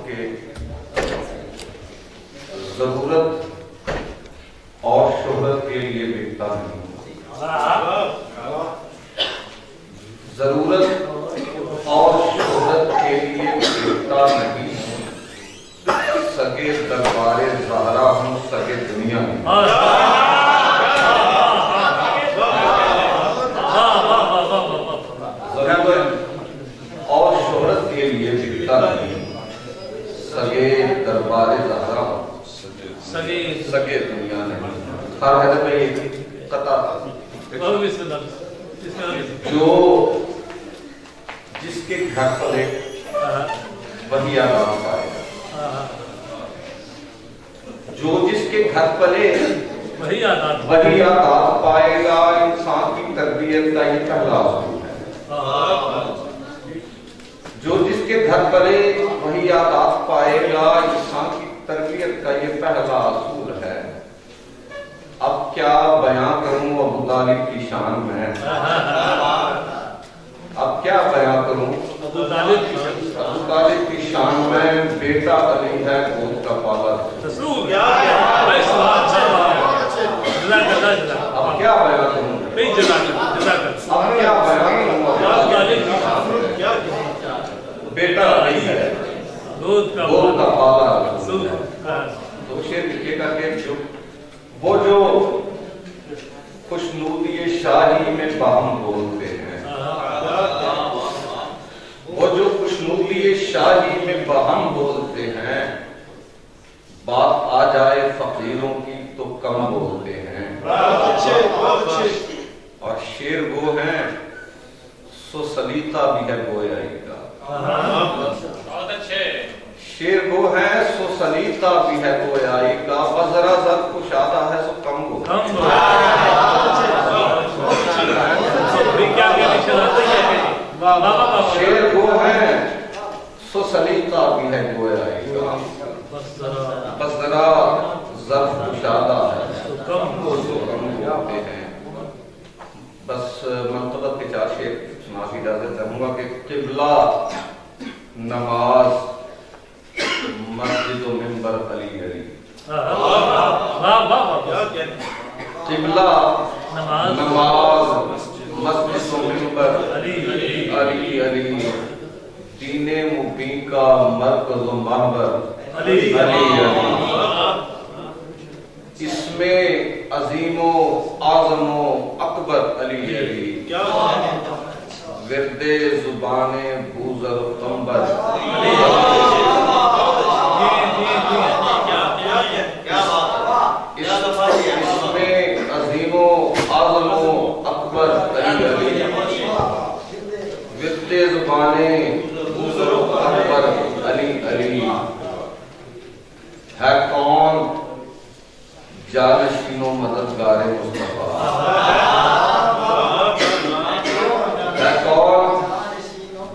کہ ضرورت اور شہرت کے لیے بکتا نہیں، ضرورت اور شہرت کے لیے بکتا نہیں، سگے دربار زہرا ہوں سگے دنیا میں، ضرورت اور شہرت کے لیے بکتا نہیں، سگے دربار زہرا ہوں سگے دنیا میں۔ ہر حدث میں یہ قطع جو جس کے گھر پلے وہی آرام پائے گا، جو جس کے گھر پلے وہی آداب پائے گا، انسان کی تربیت کا یہ پہلا اصول ہے۔ جو جس کے گھر پلے وہی آداب پائے گا، انسان کی تربیت کا یہ پہلا اصول ہے۔ اب کیا بیاں کروں ابو طالب کی شان میں، اب کیا بیاں کروں ابو طالب کی شان میں، بیٹا علی ہے گود کا پالا، اب کیا بیاں کروں، اب کیا بیاں کروں، بیٹا علی ہے گود کا پالا۔ تو شعر لکھے گا کہ وہ جو خوشنودی شاہی میں باہم بولتے ہیں، وہ جو خوشنودی شاہی میں باہم بولتے ہیں، بات آ جائے فقیروں کی تو کم بولتے ہیں، اور شعر وہ ہیں سو سلیقہ بھی ہے گویائی کا، شعر وہ ہے سو سلیقہ بھی ہے گویائی کا، وذرا زر کشادہ ہے سو کم گو، شعر وہ ہے سو سلیقہ بھی ہے گویائی کا، وذرا زر کشادہ ہے سو کم گو ہوتے ہیں۔ بس منطقت کے 4 شعر سنا کی اجازت چاہوں گا کہ قبلہ نماز مسجد و منبر علی علی، قبلہ نماز مسجد و منبر علی علی، دین مبین کا مرکز و محور علی علی، اس میں عظیم و اعظم و اکبر علی علی، ورد زبان بوزر و قمبر علی علی، اس میں عظیم و اعظم و اکبر علی علی، ورد زبان بوزر و اکبر علی علی، ہے کون جانشین و مددگار مصطفیٰ، ہے کون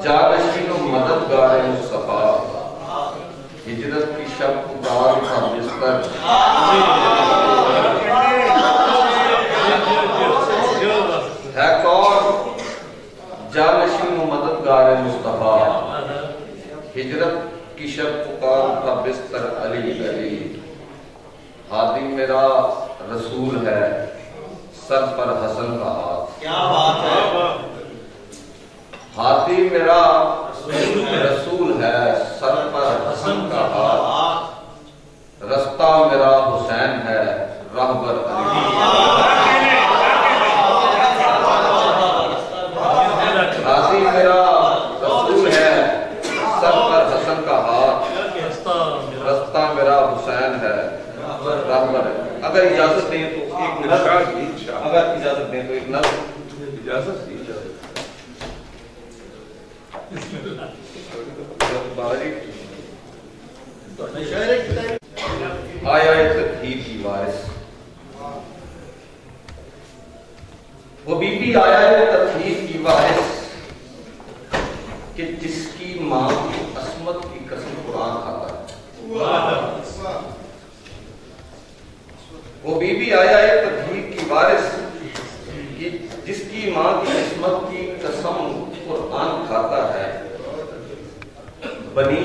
جانشین و مددگار مصطفیٰ، ہجرت کی شب پکار کا بستر، ہے کون جانشین و مددگار مصطفیٰ، ہجرت کی شب پکار کا بستر علی علی، ہادی میرا رسول ہے سر پر حسن کا ہاتھ، کیا بات ہے، ہادی میرا رسول ہے سر پر حسن کا ہاتھ، رستہ میرا حسین ہے رہبر علی، ہادی میرا رسول ہے سر پر حسن کا ہاتھ، رستہ میرا حسین ہے رہبر۔ اگر اجازت دیں تو ایک نظر، اگر اجازت دیں تو ایک نظر، اجازت دی آیا تطہیر کی وارث، وہ بی بی آیا تطہیر کی وارث کہ جس کی ماں کی عصمت کی قسم قرآن کھاتا ہے، وہ بی بی آیا تطہیر کی وارث کہ جس کی ماں کی عصمت کی قسم قرآن کھاتا ہے، بنی